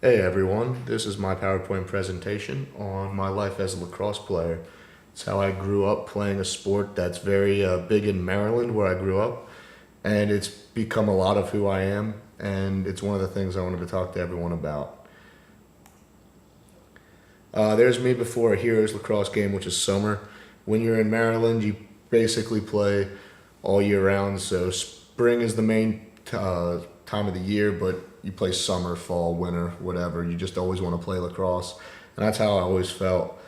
Hey everyone, this is my PowerPoint presentation on my life as a lacrosse player. It's how I grew up playing a sport that's very big in Maryland where I grew up, and it's become a lot of who I am, and it's one of the things I wanted to talk to everyone about. There's me before a Heroes lacrosse game, which is summer. When you're in Maryland, you basically play all year round, so spring is the main time of the year, but you play summer, fall, winter, whatever. You just always want to play lacrosse, and that's how I always felt.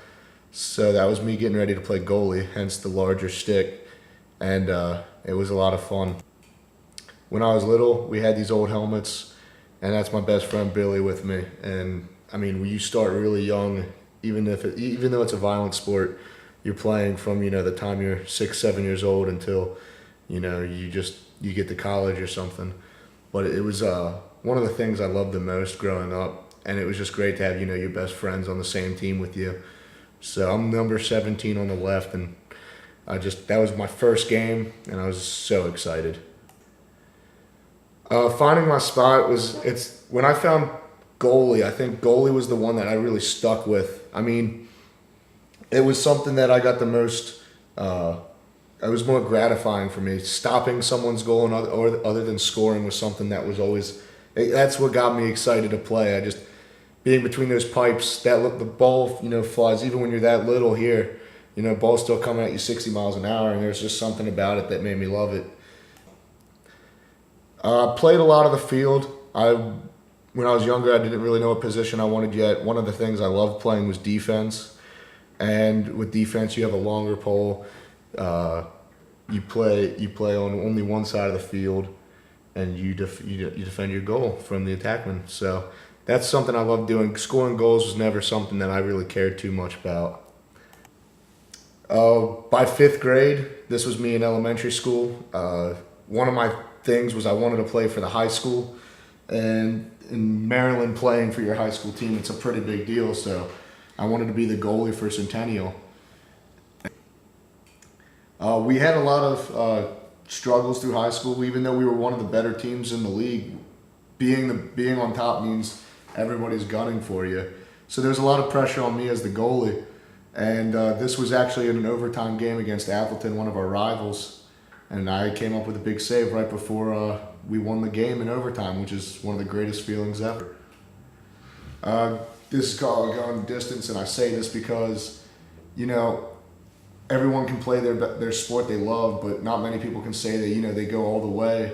So that was me getting ready to play goalie, hence the larger stick, and it was a lot of fun. When I was little, we had these old helmets, and that's my best friend Billy with me. And I mean, when you start really young, even though it's a violent sport, you're playing from the time you're 6, 7 years old until you get to college or something. But it was one of the things I loved the most growing up, and it was just great to have your best friends on the same team with you. So I'm number 17 on the left, and that was my first game, and I was so excited. Finding my spot it's when I found goalie. I think goalie was the one that I really stuck with. I mean, it was something that I got the most. It was more gratifying for me. Stopping someone's goal and other than scoring was something that was always. That's what got me excited to play. I just being between those pipes. The ball flies even when you're that little here. Ball's still coming at you 60 miles an hour, and there's just something about it that made me love it. Played a lot of the field. When I was younger, I didn't really know what position I wanted yet. One of the things I loved playing was defense, and with defense, you have a longer pole. Uh, you play on only one side of the field, and you defend your goal from the attackman. So that's something I love doing. Scoring goals was never something that I really cared too much about. By fifth grade, this was me in elementary school. One of my things was I wanted to play for the high school, and in Maryland, playing for your high school team, it's a pretty big deal. So I wanted to be the goalie for Centennial. We had a lot of struggles through high school, even though we were one of the better teams in the league. Being on top means everybody's gunning for you. So there's a lot of pressure on me as the goalie. And this was actually in an overtime game against Appleton, one of our rivals. And I came up with a big save right before we won the game in overtime, which is one of the greatest feelings ever. This is called going distance, and I say this because, you know, everyone can play their sport they love, but not many people can say that they go all the way.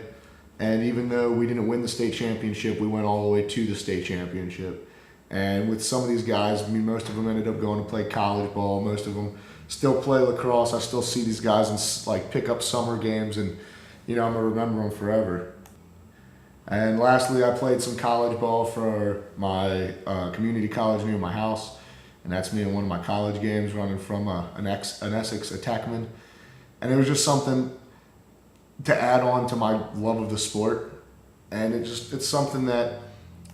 And even though we didn't win the state championship, we went all the way to the state championship. And with some of these guys, I mean, most of them ended up going to play college ball. Most of them still play lacrosse. I still see these guys and pick up summer games, and I'm gonna remember them forever. And lastly, I played some college ball for my community college near my house, and that's me in one of my college games running from an Essex attackman. And it was just something to add on to my love of the sport, and it's something that,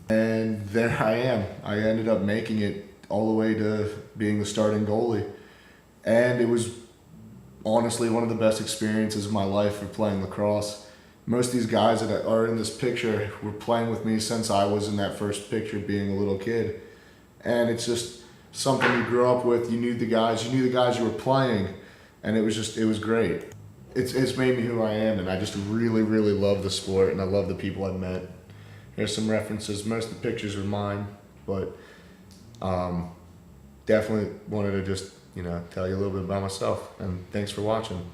and there I am. I ended up making it all the way to being the starting goalie, and it was honestly one of the best experiences of my life for playing lacrosse. Most of these guys that are in this picture were playing with me since I was in that first picture being a little kid, and it's just something you grew up with. You knew the guys you were playing, and it was great. It's made me who I am, and I just really, really love the sport, and I love the people I've met. Here's some references. Most of the pictures are mine, but definitely wanted to just tell you a little bit about myself, and thanks for watching.